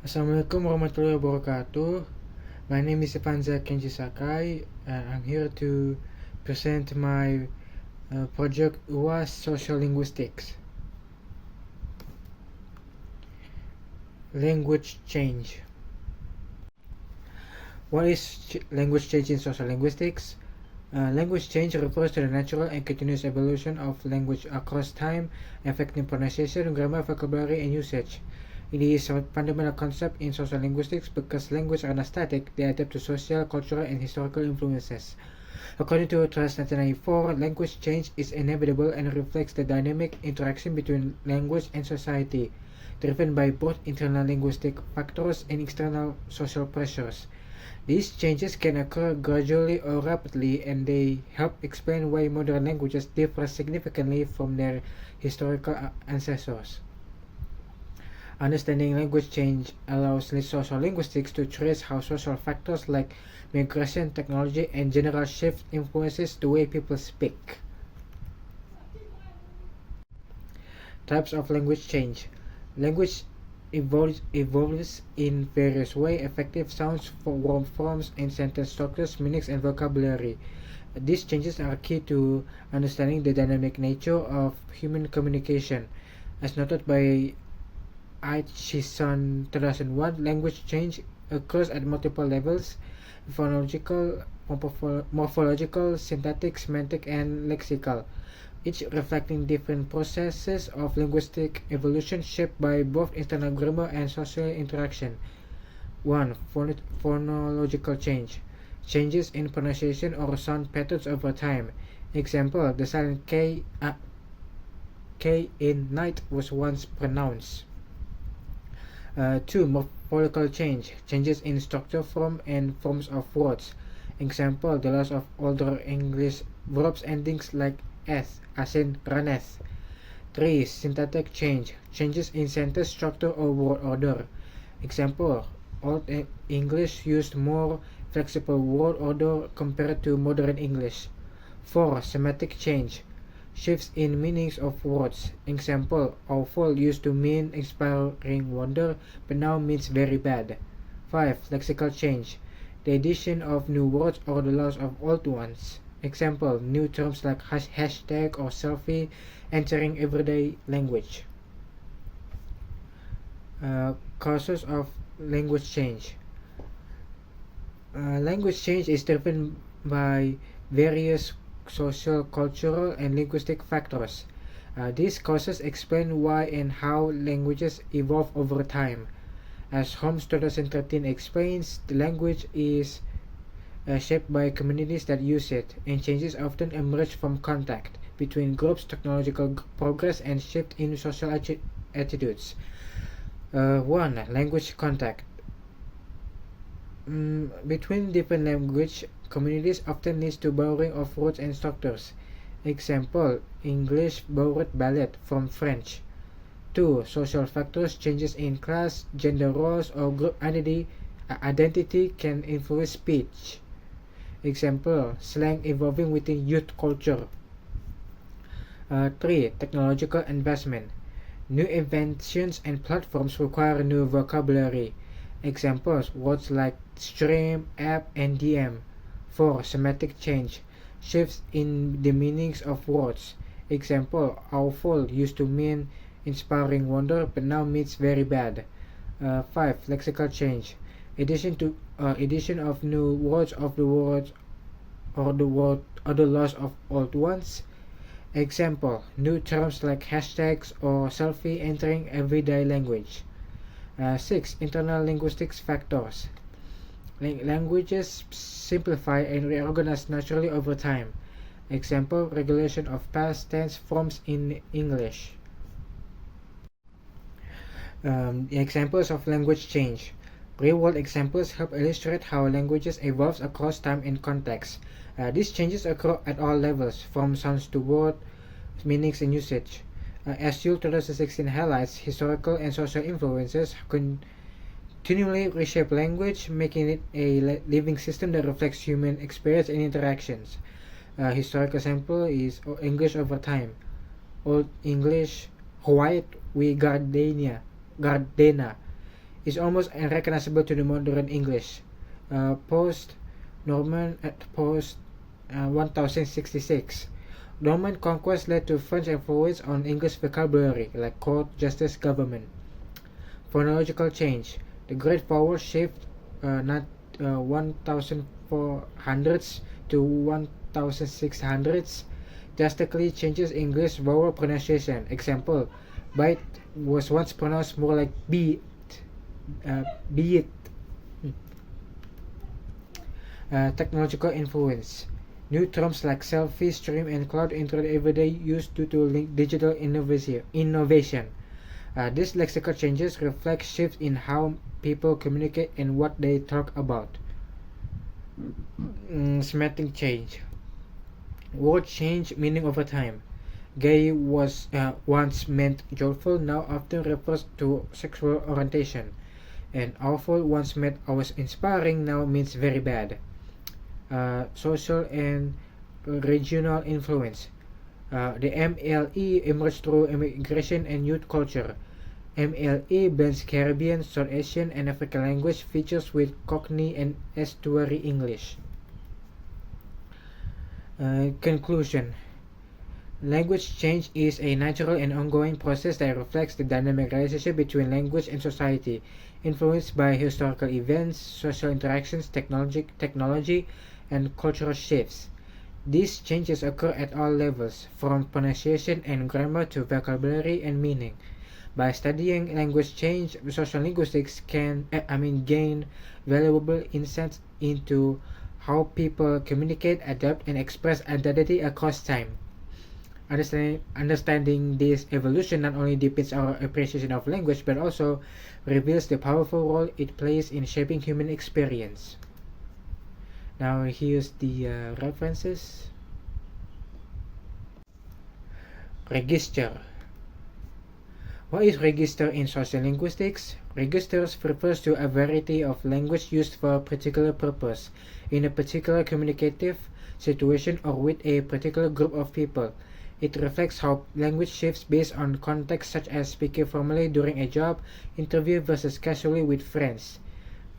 Assalamualaikum warahmatullahi wabarakatuh. My name is Panza Kenji Sakai. I'm here to present my project UAS Social Linguistics. Language change. What is language change in social linguistics? Language change refers to the natural and continuous evolution of language across time, affecting pronunciation, grammar, vocabulary, and usage. It is a fundamental concept in social linguistics because language are not static, they adapt to social, cultural, and historical influences. According to Trust 1994, language change is inevitable and reflects the dynamic interaction between language and society, driven by both internal linguistic factors and external social pressures. These changes can occur gradually or rapidly, and they help explain why modern languages differ significantly from their historical ancestors. Understanding language change allows social linguistics to trace how social factors like migration, technology, and general shift influences the way people speak. Types of language change. Language evolves in various ways: effective sounds, forms, and sentence structures, meanings, and vocabulary. These changes are key to understanding the dynamic nature of human communication. As noted by Aitchison 2001, language change occurs at multiple levels: phonological, morphological, syntactic, semantic, and lexical, each reflecting different processes of linguistic evolution shaped by both internal grammar and social interaction. 1. Phonological change. Changes in pronunciation or sound patterns over time. Example, the silent K in night was once pronounced. 2. Morphological change. Changes in structure, form, and forms of words. Example, the loss of older English verbs endings like s, as in runneth. 3. Syntactic change. Changes in sentence structure or word order. Example, Old English used more flexible word order compared to modern English. 4. Semantic change. Shifts in meanings of words. Example, awful used to mean inspiring wonder, but now means very bad. 5. Lexical change. The addition of new words or the loss of old ones. Example, new terms like hashtag or selfie entering everyday language. Causes of language change. Language change is driven by various social, cultural, and linguistic factors. These causes explain why and how languages evolve over time. As Holmes 2013 explains, the language is shaped by communities that use it, and changes often emerge from contact between groups, technological progress, and shift in social attitudes. 1. Language contact. Between different language communities often leads to borrowing of words and structures. Example, English borrowed ballet from French. 2. Social factors. Changes in class, gender roles, or group identity can influence speech. Example, slang evolving within youth culture. 3. Technological investment. New inventions and platforms require new vocabulary. Examples, words like stream, app, and DM. 4. Semantic change. Shifts in the meanings of words. Example, awful used to mean inspiring wonder, but now means very bad. 5. Lexical change. Addition of new words of the words or the loss of old ones. Example, new terms like hashtags or selfie entering everyday language. 6. Internal linguistics factors. Languages simplify and reorganize naturally over time. Example, regulation of past tense forms in English. Examples of language change. Real-world examples help illustrate how languages evolve across time and context. These changes occur at all levels, from sounds to word meanings and usage. As Yule 2016 highlights, historical and social influences continually reshape language, making it a living system that reflects human experience and interactions. Historical example is English over time. Old English, White we Gardena. is almost unrecognizable to the modern English. Post-Norman at post 1066. Norman conquest led to French influence on English vocabulary, like court, justice, government. Phonological change. The Great Vowel shift, not 1400s to 1600s, drastically changes English vowel pronunciation. Example, bite was once pronounced more like beat, beat. Technological influence. New terms like selfie, stream, and cloud enter everyday use due to digital innovation. These lexical changes reflect shifts in how people communicate and what they talk about. Semantic change. Words change meaning over time. Gay was once meant joyful, now often refers to sexual orientation. And awful once meant always inspiring, now means very bad. Social and regional influence. The MLE emerged through immigration and youth culture. MLE blends Caribbean, South Asian, and African language features with Cockney and Estuary English. Conclusion. Language change is a natural and ongoing process that reflects the dynamic relationship between language and society, influenced by historical events, social interactions, technology, and cultural shifts. These changes occur at all levels, from pronunciation and grammar to vocabulary and meaning. By studying language change, social linguistics can gain valuable insights into how people communicate, adapt, and express identity across time. Understanding this evolution not only deepens our appreciation of language but also reveals the powerful role it plays in shaping human experience. Now here's the references. Register. What is register in social linguistics? Registers refers to a variety of language used for a particular purpose, in a particular communicative situation or with a particular group of people. It reflects how language shifts based on context, such as speaking formally during a job interview versus casually with friends.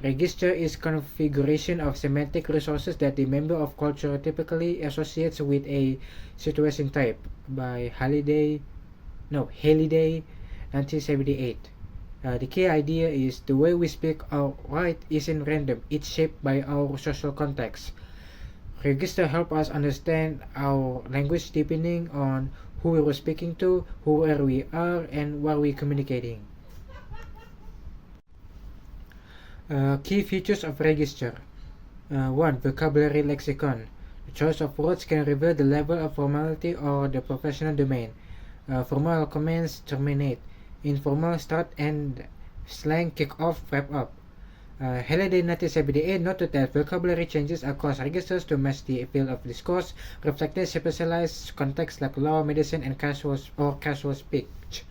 Register is configuration of semantic resources that the member of culture typically associates with a situation type. By Halliday, 1978. The key idea is the way we speak or write isn't random, it's shaped by our social context. Register help us understand our language depending on who we were speaking to, where we are, and what we're communicating. Key features of register. 1. Vocabulary lexicon. The choice of words can reveal the level of formality or the professional domain. Formal commence, terminate. Informal start, end. Slang, kick off, wrap up. Halliday 1978 noted that vocabulary changes across registers to match the field of discourse, reflecting specialized contexts like law, medicine, and casual speech.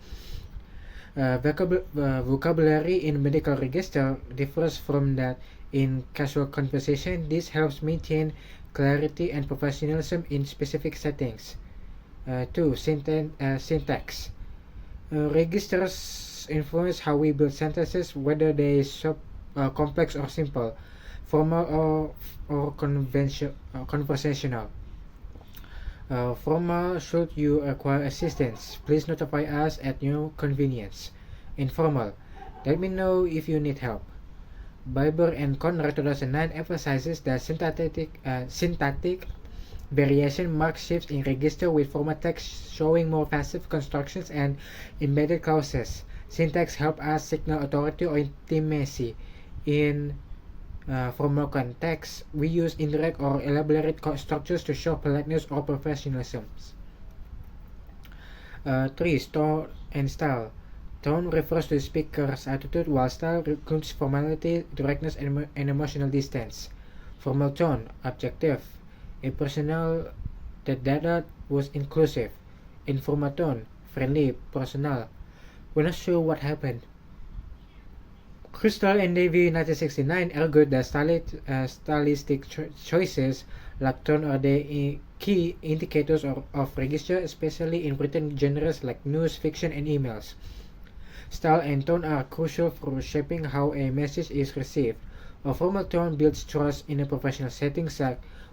Vocabulary in medical register differs from that in casual conversation. This helps maintain clarity and professionalism in specific settings. 2. Syntax. Registers influence how we build sentences, whether they complex or simple, formal or conversational. Formal, should you require assistance, please notify us at your convenience. Informal, let me know if you need help. Biber and Conrad 2009 emphasizes that syntactic variation marks shifts in register, with formal text showing more passive constructions and embedded clauses. Syntax help us signal authority or intimacy. In formal context, we use indirect or elaborate structures to show politeness or professionalism. 3. Tone and style. Tone refers to the speaker's attitude, while style includes formality, directness, and emotional distance. Formal tone, objective, impersonal. The data was inclusive. Informal tone, friendly, personal. We're not sure what happened. Crystal and Davy 1969 argued that stylistic choices like tone are the key indicators of register, especially in written genres like news, fiction, and emails. Style and tone are crucial for shaping how a message is received. A formal tone builds trust in a professional setting,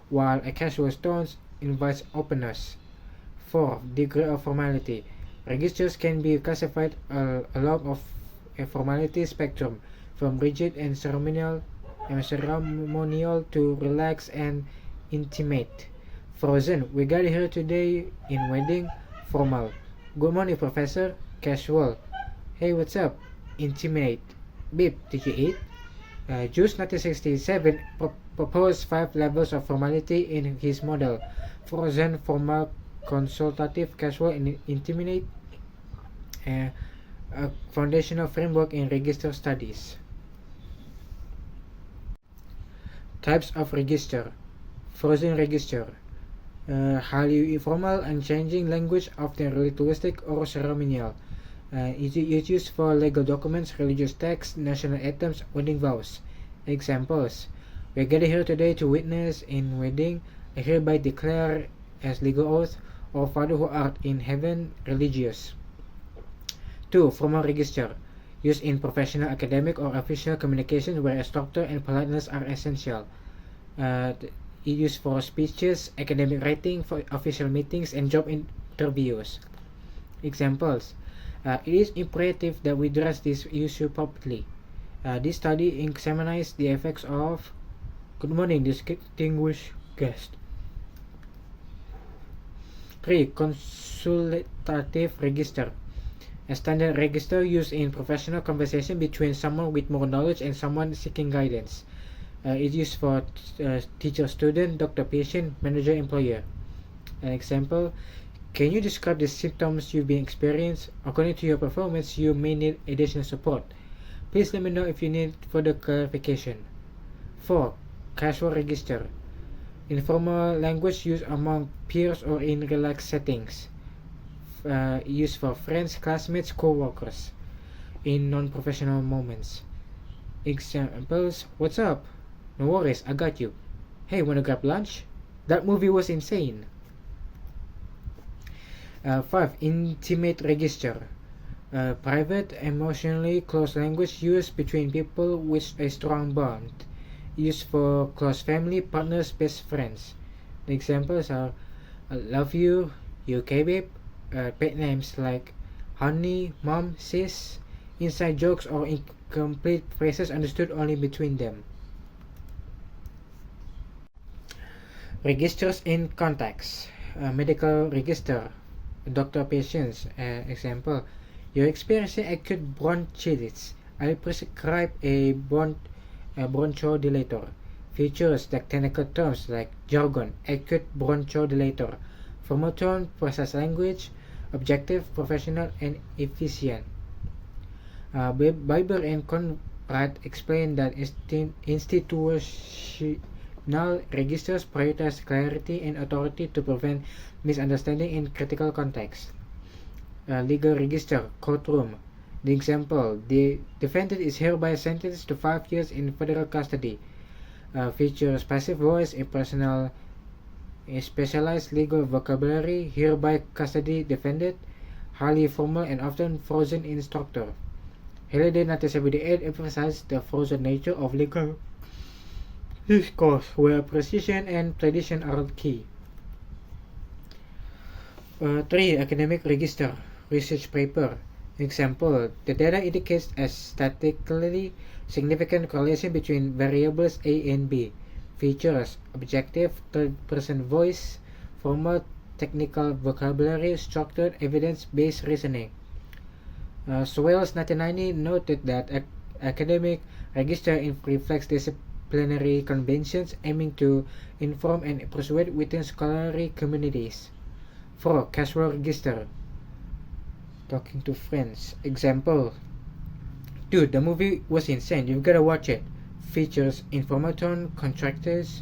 while a casual tone invites openness. 4. Degree of formality. Registers can be classified along a formality spectrum, from rigid and ceremonial to relaxed and intimate. Frozen. We gather here today in wedding, formal. Good morning, professor. Casual. Hey, what's up? Intimate. Babe, did you eat? Juice 1967 proposed 5 levels of formality in his model: frozen, formal, consultative, casual, and intimate, a foundational framework in register studies. Types of register. Frozen register. Highly informal, unchanging language, often ritualistic or ceremonial. It's used for legal documents, religious texts, national anthems, wedding vows. Examples: we gather here today to witness in wedding. I hereby declare as legal oath, O Father who art in heaven, religious. 2. Formal register. Used in professional, academic, or official communication where structure and politeness are essential. Used for speeches, academic writing, for official meetings, and job interviews. Examples: it is imperative that we address this issue properly. This study examines the effects of good morning, distinguished guest. 3. Consultative register. A standard register used in professional conversation between someone with more knowledge and someone seeking guidance. It's used for teacher-student, doctor-patient, manager-employer. An example: can you describe the symptoms you've been experiencing? According to your performance, you may need additional support. Please let me know if you need further clarification. 4. Casual register. Informal language used among peers or in relaxed settings. Used for friends, classmates, co-workers in non-professional moments. Examples: what's up? No worries, I got you. Hey, wanna grab lunch? That movie was insane. 5. Intimate register. Private, emotionally close language used between people with a strong bond. Used for close family, partners, best friends. The examples are I love you, you okay babe, pet names like honey, mom, sis, inside jokes or incomplete phrases understood only between them. Registers in context. Medical register. Doctor patients. Example: you're experiencing acute bronchitis. I prescribe a bronchodilator. Features like technical terms like jargon, acute bronchodilator. Formal tone, precise language, objective, professional, and efficient. Biber and Conrad explain that institutional registers prioritize clarity and authority to prevent misunderstanding in critical contexts. Legal register, courtroom. The example: the defendant is hereby sentenced to 5 years in federal custody. Features passive voice, a specialized legal vocabulary, hereby custody defendant, highly formal and often frozen instructor. Halliday 1978 emphasized the frozen nature of legal discourse, where precision and tradition are key. 3. Academic register, research paper. Example: the data indicates a statistically significant correlation between variables A and B. Features: objective, third-person voice, formal technical vocabulary, structured evidence-based reasoning. Swales 1990 noted that academic register reflects disciplinary conventions aiming to inform and persuade within scholarly communities. 4. Casual register, talking to friends. Example: dude, the movie was insane, you've gotta watch it. Features informal tone, contractians,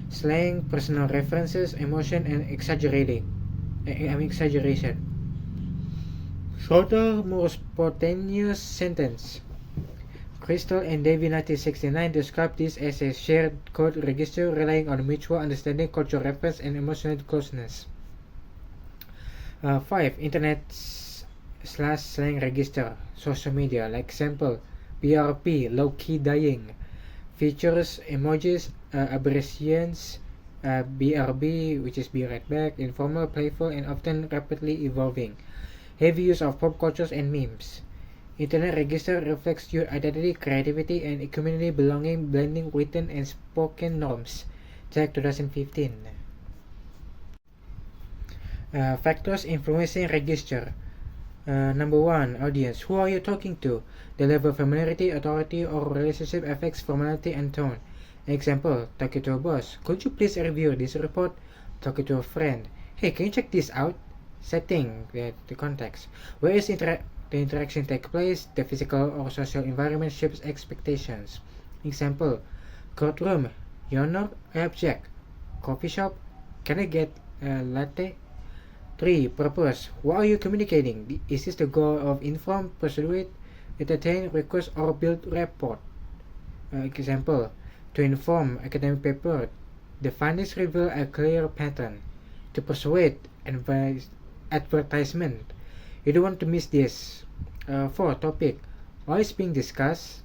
slang, personal references, emotion, and exaggeration. Shorter, more spontaneous sentence. Crystal and Davy 1969 described this as a shared code register relying on mutual understanding, cultural reference, and emotional closeness. 5. Internet slang register, social media, like example, BRP, low-key dying, features emojis, abbreviations, BRB, which is be right back, informal, playful, and often rapidly evolving, heavy use of pop cultures and memes. Internet register reflects your identity, creativity, and community belonging, blending written and spoken norms. Check 2015. Factors influencing register. Number 1, audience. Who are you talking to? The level of familiarity, authority, or relationship affects formality and tone. Example, talking to a boss. Could you please review this report? Talking to a friend. Hey, can you check this out? Setting, the context. Where is the interaction take place? The physical or social environment shapes expectations. Example, courtroom. Your Honor, I object. Coffee shop. Can I get a latte? 3. Purpose. What are you communicating? Is this the goal of inform, persuade, entertain, request, or build rapport? Example. To inform, academic paper. The findings reveal a clear pattern. To persuade, advertisement. You don't want to miss this. 4. Topic. What is being discussed?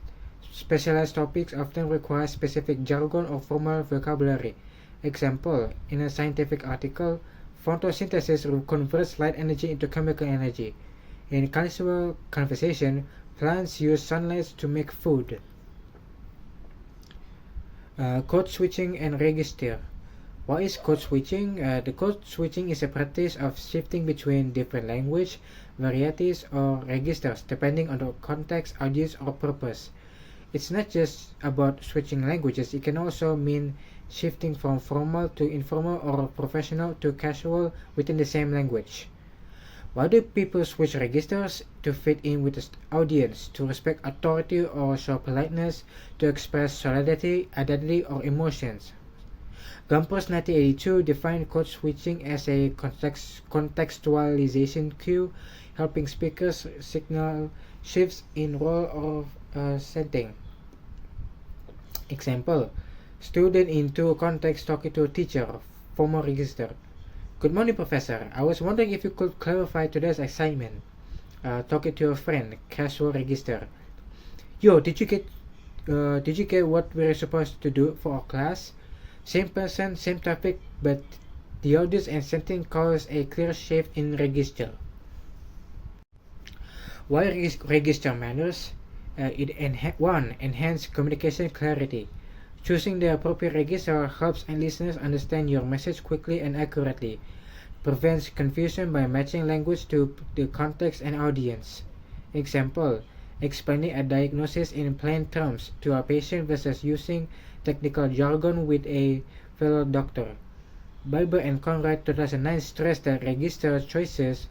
Specialized topics often require specific jargon or formal vocabulary. Example. In a scientific article, photosynthesis converts light energy into chemical energy. In casual conversation, plants use sunlight to make food. Code switching and register. What is code switching? The code switching is a practice of shifting between different language varieties or registers depending on the context, audience, or purpose. It's not just about switching languages, it can also mean shifting from formal to informal or professional to casual within the same language. Why do people switch registers? To fit in with the audience, to respect authority or show politeness, to express solidarity, identity, or emotions. Gumpers 1982 defined code switching as a contextualization cue, helping speakers signal shifts in role of setting. Example, student in two contexts talking to a teacher, formal register. Good morning, professor. I was wondering if you could clarify today's assignment. Talking to a friend, casual register. Yo, did you get what we were supposed to do for our class? Same person, same topic, but the audience and setting cause a clear shift in register. Why register matters? One, enhance communication clarity. Choosing the appropriate register helps listeners understand your message quickly and accurately. Prevents confusion by matching language to the context and audience. Example, explaining a diagnosis in plain terms to a patient versus using technical jargon with a fellow doctor. Barber and Conrad 2009 stressed that register choices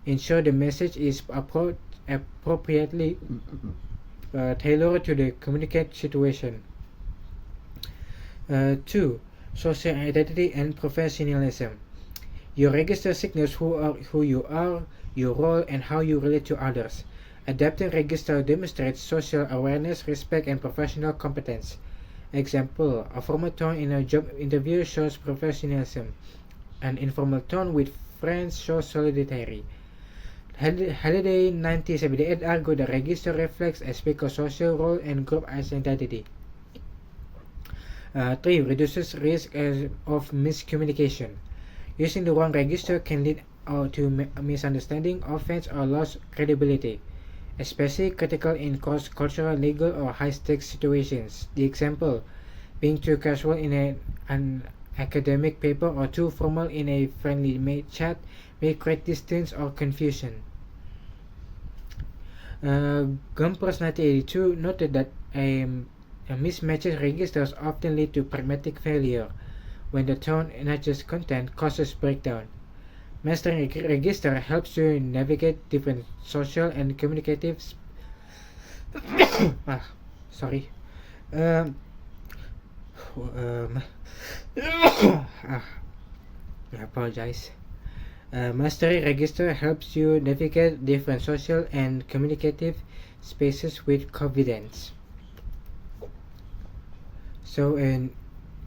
ensure the message is appropriately tailored to the communicate situation. 2. Social identity and professionalism. Your register signals who you are, your role, and how you relate to others. Adapting register demonstrates social awareness, respect, and professional competence. Example, a formal tone in a job interview shows professionalism. An informal tone with friends shows solidarity. Halliday 1978 argued the register reflects a speaker's social role and group identity. 3. Reduces risk of miscommunication. Using the wrong register can lead to misunderstanding, offense, or lost credibility, especially critical in cross-cultural, legal, or high-stakes situations. The example, being too casual in an academic paper or too formal in a friendly chat may create distance or confusion. Gumpers 1982 noted that mismatched registers often lead to pragmatic failure when the tone, not just content, causes breakdown. Mastering a register helps you navigate different social and communicative I apologize. Mastery register helps you navigate different social and communicative spaces with confidence. So, in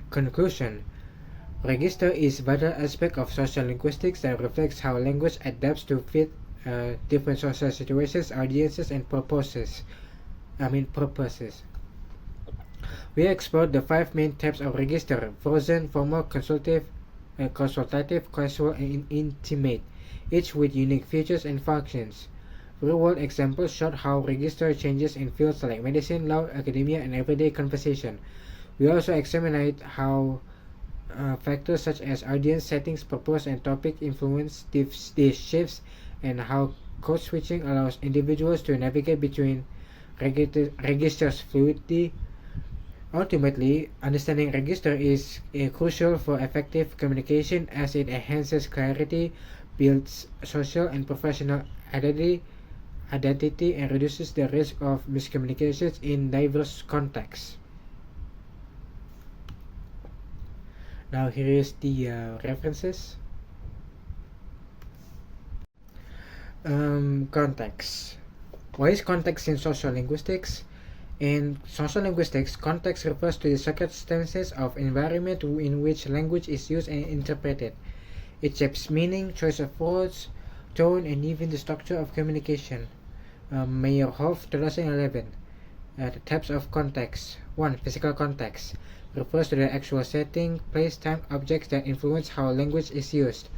conclusion, register is vital aspect of social linguistics that reflects how language adapts to fit different social situations, audiences, and purposes. We explored the 5 main types of register: frozen, formal, consultative, casual, and intimate, each with unique features and functions. Real-world examples showed how register changes in fields like medicine, law, academia, and everyday conversation. We also examined how factors such as audience settings, purpose, and topic influence these shifts, and how code switching allows individuals to navigate between registers fluidly. Ultimately, understanding register is crucial for effective communication as it enhances clarity, builds social and professional identity, and reduces the risk of miscommunications in diverse contexts. Now here is the references. Context. What is context in social linguistics? In social linguistics, context refers to the circumstances of environment in which language is used and interpreted. It shapes meaning, choice of words, tone, and even the structure of communication. Meyerhoff, 2011. The types of context. 1. Physical context refers to the actual setting, place, time, objects that influence how language is used.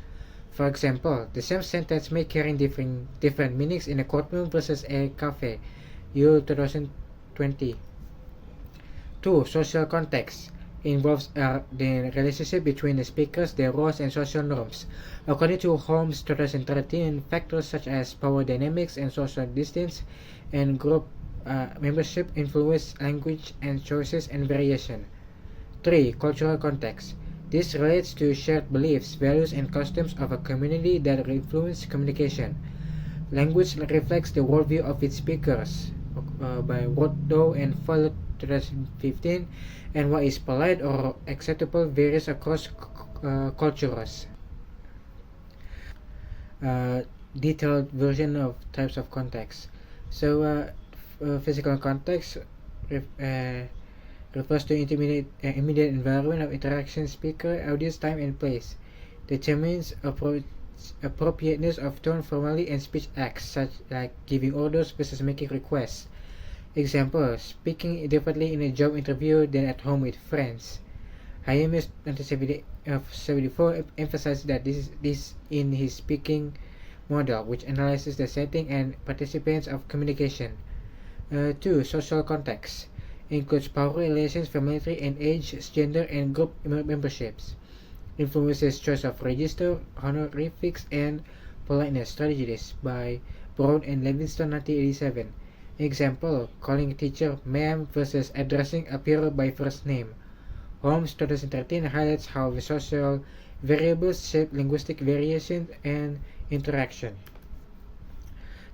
For example, the same sentence may carry different meanings in a courtroom versus a cafe. Yule, 2020. 2. Social context involves the relationship between the speakers, their roles, and social norms. According to Holmes, 2013, factors such as power dynamics and social distance and group membership influence language and choices and variation. 3. Cultural context. This relates to shared beliefs, values, and customs of a community that influence communication. Language reflects the worldview of its speakers, by Roddo and Fuller, 2015, and what is polite or acceptable varies across cultures. Detailed version of types of context. So, physical context refers to immediate environment of interaction, speaker, audience, time, and place. Determines appropriateness of tone, formally, and speech acts, such like giving orders versus making requests. Example: speaking differently in a job interview than at home with friends. Hayemis, 1974, emphasized that this in his speaking model, which analyzes the setting and participants of communication. 2. Social context includes power relations, familiarity, and age, gender, and group memberships. Influences choice of register, honorifics, and politeness strategies, by Brown and Levinson, 1987. Example: calling a teacher ma'am versus addressing a peer by first name. Holmes, 2013, highlights how the social variables shape linguistic variation and interaction.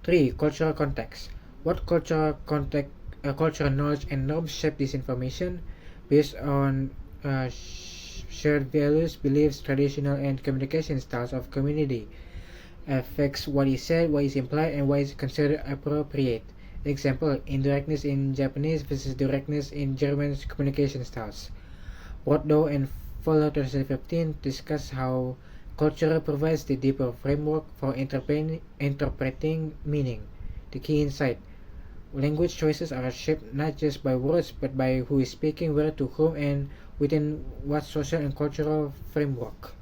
3. Cultural context. What cultural knowledge and norms shape this information? Based on shared values, beliefs, traditional and communication styles of community. Affects what is said, what is implied, and what is considered appropriate. Example: indirectness in Japanese versus directness in German communication styles. Roddo and Fuller, 2015, discuss how culture provides the deeper framework for interpreting meaning. The key insight: language choices are shaped not just by words but by who is speaking, where, to whom, and within what social and cultural framework.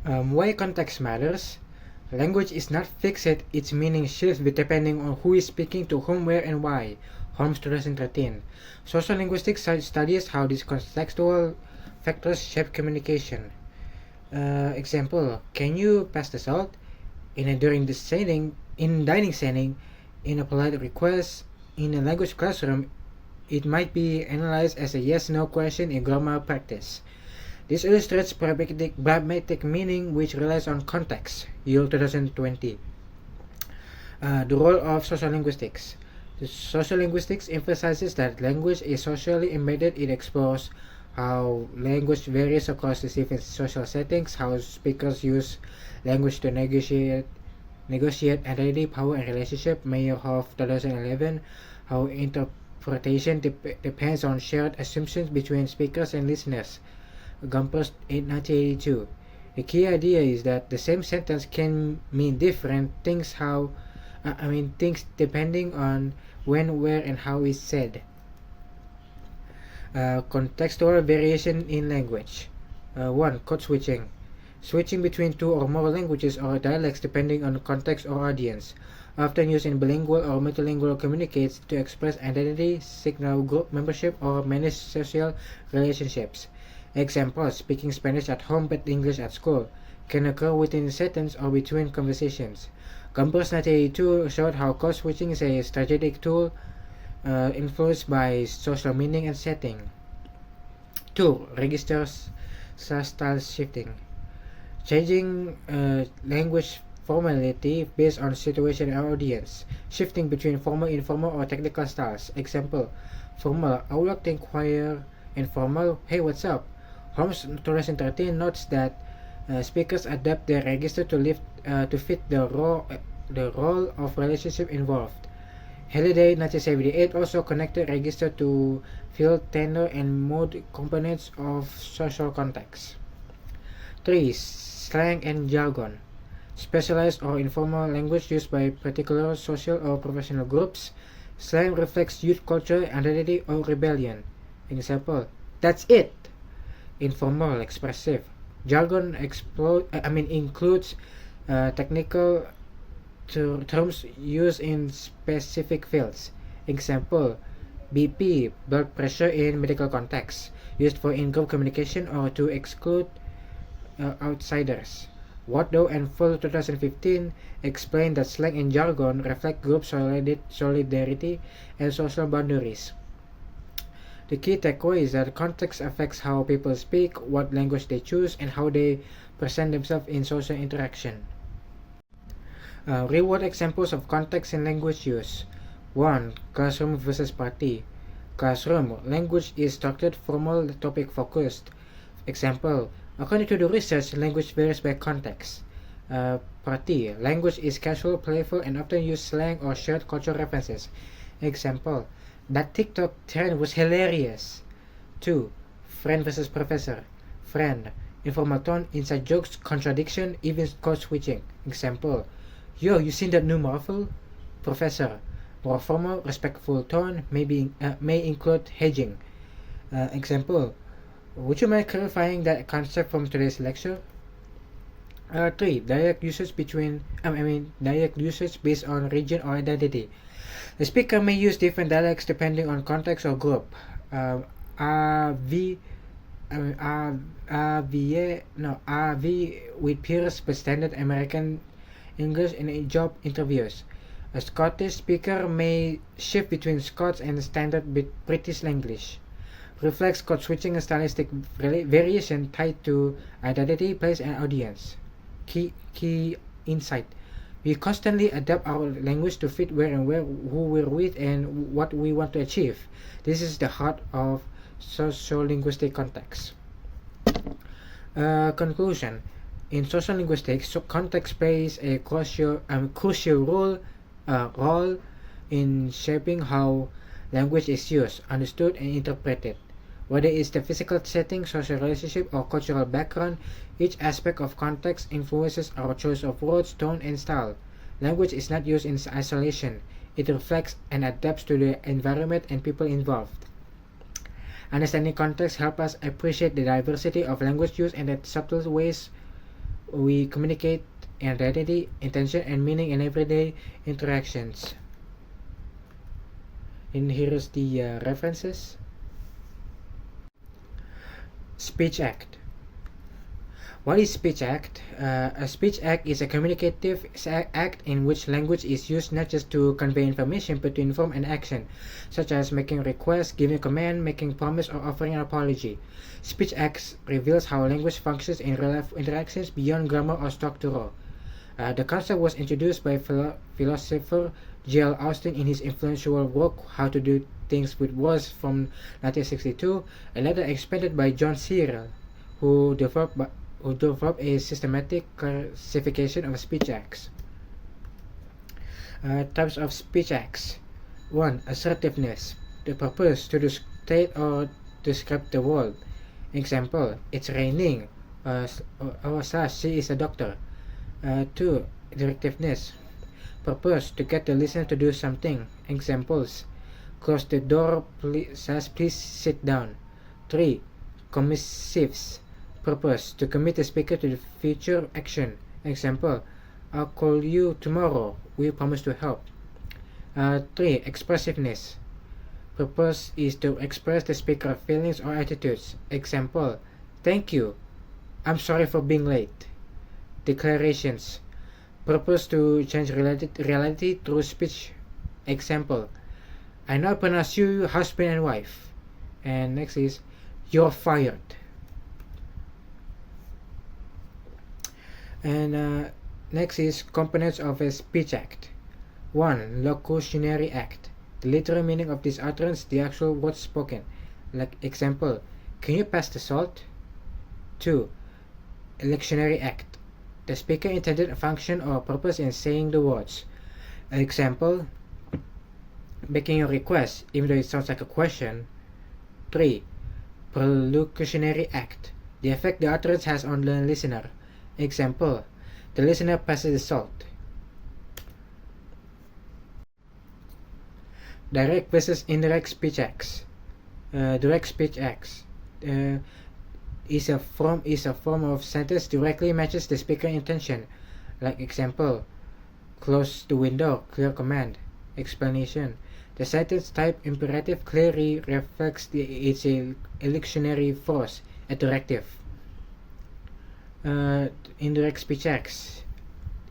Why context matters? Language is not fixed, its meaning shifts depending on who is speaking, to whom, where, and why. Holmes, 2013. Social linguistics studies how these contextual factors shape communication. Example: can you pass the salt? In a dining setting, in a polite request, in a language classroom, it might be analyzed as a yes/no question in grammar practice. This illustrates pragmatic meaning, which relies on context. Yale, 2020. The role of social linguistics. The social linguistics emphasizes that language is socially embedded. It explores how language varies across the different social settings, how speakers use language to negotiate identity, power, and relationship. Meyerhoff, 2011. How interpretation depends on shared assumptions between speakers and listeners. Gumpers, 1982. The key idea is that the same sentence can mean different things things depending on when, where, and how it's said. Contextual variation in language. 1. Code switching. Switching between two or more languages or dialects depending on context or audience. Often used in bilingual or multilingual communicates to express identity, signal group membership, or manage social relationships. Examples: speaking Spanish at home but English at school can occur within a sentence or between conversations. Gambers 1982 showed how code switching is a strategic tool influenced by social meaning and setting. 2. Registers style shifting. Changing language formality based on situation and audience. Shifting between formal, informal, or technical styles. Example: formal, I would like to inquire. Informal, hey, what's up? Holmes 2013 notes that speakers adapt their register to fit the role of relationship involved. Halliday 1978 also connected register to field, tenor, and mood components of social context. 3. Slang and jargon. Specialized or informal language used by particular social or professional groups. Slang reflects youth culture, identity, or rebellion. Example: that's it. Informal, expressive. Jargon includes technical terms used in specific fields. Example: BP, blood pressure in medical context, used for in-group communication or to exclude outsiders. Waddow and Full 2015 explained that slang and jargon reflect group solidarity and social boundaries. The key takeaway is that context affects how people speak, what language they choose, and how they present themselves in social interaction. Real-world examples of context and language use. 1. Classroom versus party. Classroom language is structured, formal, topic-focused. Example: according to the research, language varies by context. Party language is casual, playful, and often use slang or shared cultural references. Example: that TikTok trend was hilarious. 2. Friend versus professor. Friend, informal tone, inside jokes, contradiction, even code switching. Example: yo, you seen that new Marvel? Professor, more formal, respectful tone, may include hedging. Example: would you mind clarifying that concept from today's lecture? 3. Dialect usage based on region or identity. The speaker may use different dialects depending on context or group. RV with peers but standard American English in job interviews. A Scottish speaker may shift between Scots and standard British English. Reflects code switching and stylistic variation tied to identity, place, and audience. Key insight: we constantly adapt our language to fit where, who we're with, and what we want to achieve. This is the heart of sociolinguistic context. Conclusion: in social linguistics, context plays a crucial role in shaping how language is used, understood, and interpreted. Whether it's the physical setting, social relationship, or cultural background, each aspect of context influences our choice of words, tone, and style. Language is not used in isolation. It reflects and adapts to the environment and people involved. Understanding context helps us appreciate the diversity of language use and the subtle ways we communicate identity, intention, and meaning in everyday interactions. And here's the references. Speech Act. What is Speech Act? A speech act is a communicative act in which language is used not just to convey information but to inform an action, such as making requests, giving command, making promise, or offering an apology. Speech Act reveals how language functions in real-life interactions beyond grammar or structure. The concept was introduced by philosopher J.L. Austin in his influential work How to Do Things with Words from 1962, and later expanded by John Searle, who developed a systematic classification of speech acts. Types of speech acts. 1. Assertiveness. The purpose to state or describe the world. Example: it's raining. Slash she is a doctor. 2. Directiveness. Purpose to get the listener to do something. Examples: close the door, please sit down. 3. Commissives. Purpose to commit the speaker to the future action. Example: I'll call you tomorrow. We promise to help. 3. Expressiveness. Purpose is to express the speaker's feelings or attitudes. Example: thank you. I'm sorry for being late. Declarations. Purpose to change reality through speech. Example: I now pronounce you husband and wife. And next is you're fired. And next is components of a speech act. 1. Locutionary act. The literal meaning of this utterance, the actual words spoken. Like example: can you pass the salt? 2. Electionary act. The speaker intended a function or purpose in saying the words. Example: making a request, even though it sounds like a question. 3. Perlocutionary act. The effect the utterance has on the listener. Example: the listener passes the salt. Direct versus indirect speech acts. Direct speech acts is a form of sentence directly matches the speaker intention. Like example: close the window, clear command. Explanation: the sentence type imperative clearly reflects its electionary force, a directive. Indirect speech acts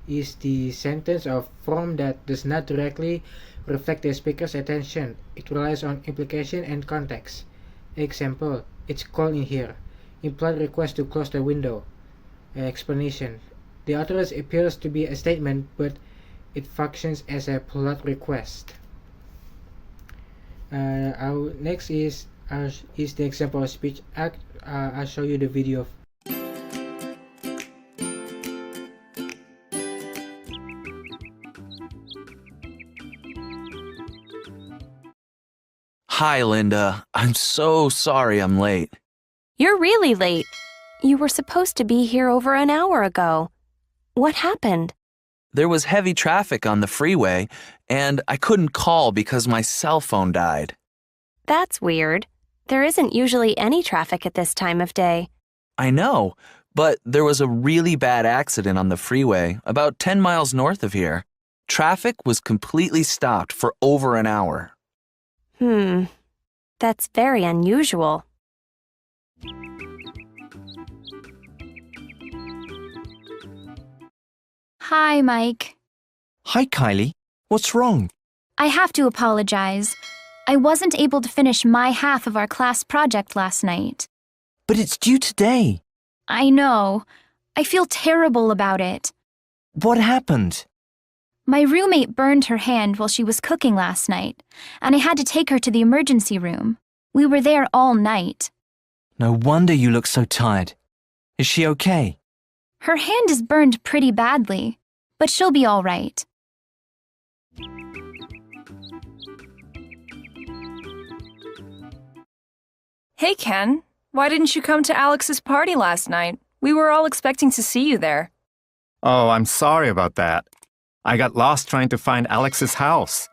is the sentence or form that does not directly reflect the speaker's attention. It relies on implication and context. Example: it's cold in here. Implied request to close the window. Explanation: the utterance appears to be a statement, but it functions as a polite request. Our next is the example of speech act. I'll show you the video. Hi, Linda. I'm so sorry I'm late. You're really late. You were supposed to be here over an hour ago. What happened? There was heavy traffic on the freeway, and I couldn't call because my cell phone died. That's weird. There isn't usually any traffic at this time of day. I know, but there was a really bad accident on the freeway about 10 miles north of here. Traffic was completely stopped for over an hour. That's very unusual. Hi, Mike. Hi, Kylie. What's wrong? I have to apologize. I wasn't able to finish my half of our class project last night. But it's due today. I know. I feel terrible about it. What happened? My roommate burned her hand while she was cooking last night, and I had to take her to the emergency room. We were there all night. No wonder you look so tired. Is she okay? Her hand is burned pretty badly, but she'll be all right. Hey, Ken. Why didn't you come to Alex's party last night? We were all expecting to see you there. Oh, I'm sorry about that. I got lost trying to find Alex's house.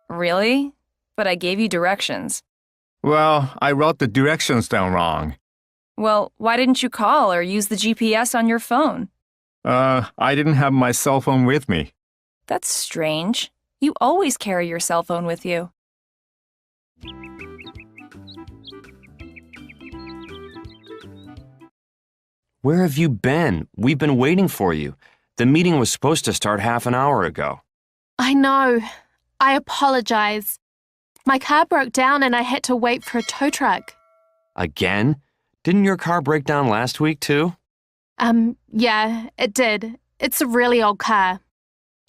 Really? But I gave you directions. Well, I wrote the directions down wrong. Well, why didn't you call or use the GPS on your phone? I didn't have my cell phone with me. That's strange. You always carry your cell phone with you. Where have you been? We've been waiting for you. The meeting was supposed to start half an hour ago. I know. I apologize. My car broke down and I had to wait for a tow truck. Again? Didn't your car break down last week, too? Yeah, it did. It's a really old car.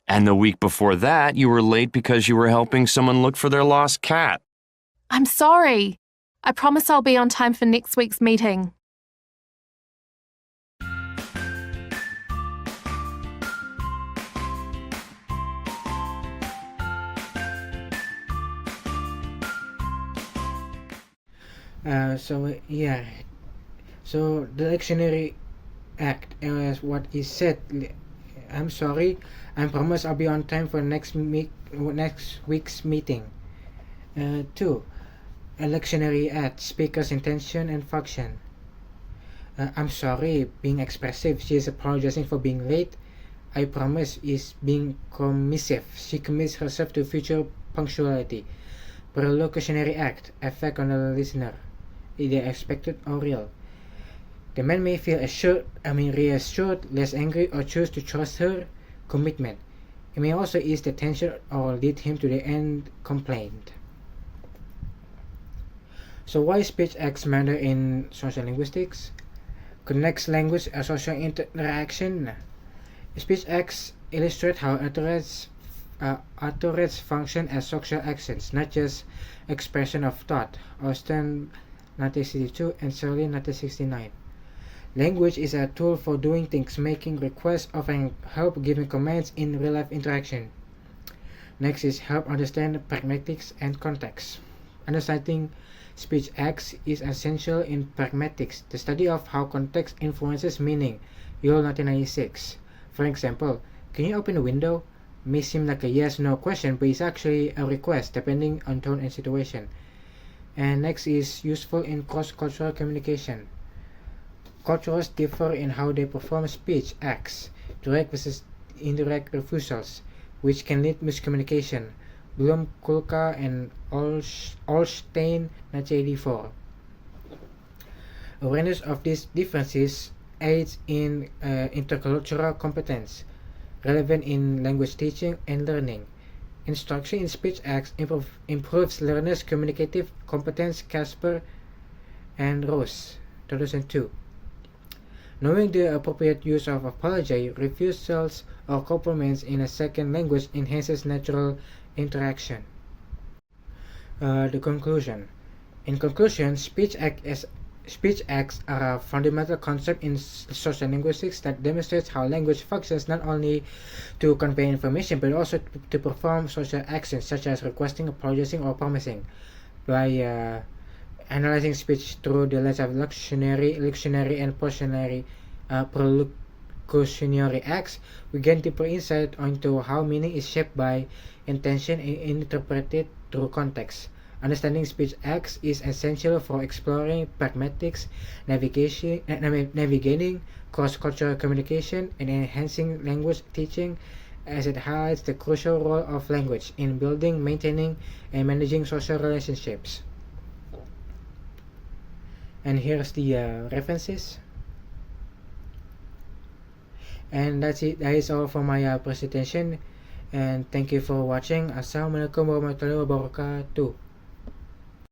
And the week before that, you were late because you were helping someone look for their lost cat. I'm sorry. I promise I'll be on time for next week's meeting. So the dictionary act as what is said. I'm sorry. I promise I'll be on time for next week's meeting. 2. A lectionary act, speaker's intention and function. I'm sorry, being expressive. She is apologizing for being late. I promise is being commissive. She commits herself to future punctuality. Perlocutionary act, effect on the listener, either expected or real. The man may feel reassured, less angry, or choose to trust her commitment. It may also ease the tension or lead him to the end complaint. So why speech acts matter in social linguistics? Connects language and social interaction. Speech acts illustrate how utterance function as social actions, not just expression of thought. Austin 1962 and Shirley 1969. Language is a tool for doing things, making requests, offering help, giving commands in real-life interaction. Next is help understand pragmatics and context. Understanding speech acts is essential in pragmatics, the study of how context influences meaning. Yule 1996. For example, can you open a window? May seem like a yes-no question, but it's actually a request depending on tone and situation. And next is useful in cross-cultural communication. Cultures differ in how they perform speech acts, direct versus indirect refusals, which can lead miscommunication. Bloom, Kulka, and Olstein 1984. Awareness of these differences aids in intercultural competence, relevant in language teaching and learning. Instruction in speech acts improves learners' communicative competence. Casper and Rose, 2002. Knowing the appropriate use of apology, refusals, or compliments in a second language enhances natural interaction. The conclusion. In conclusion, speech acts are a fundamental concept in social linguistics that demonstrates how language functions not only to convey information but also to perform social actions such as requesting, apologizing, or promising. By analyzing speech through the lens of lectionary, and perlocutionary acts, we gain deeper insight into how meaning is shaped by intention and interpreted through context. Understanding speech acts is essential for exploring pragmatics, navigating cross-cultural communication, and enhancing language teaching, as it highlights the crucial role of language in building, maintaining, and managing social relationships. And here's the references. And that's it. That is all for my presentation. And thank you for watching. Assalamualaikum warahmatullahi wabarakatuh.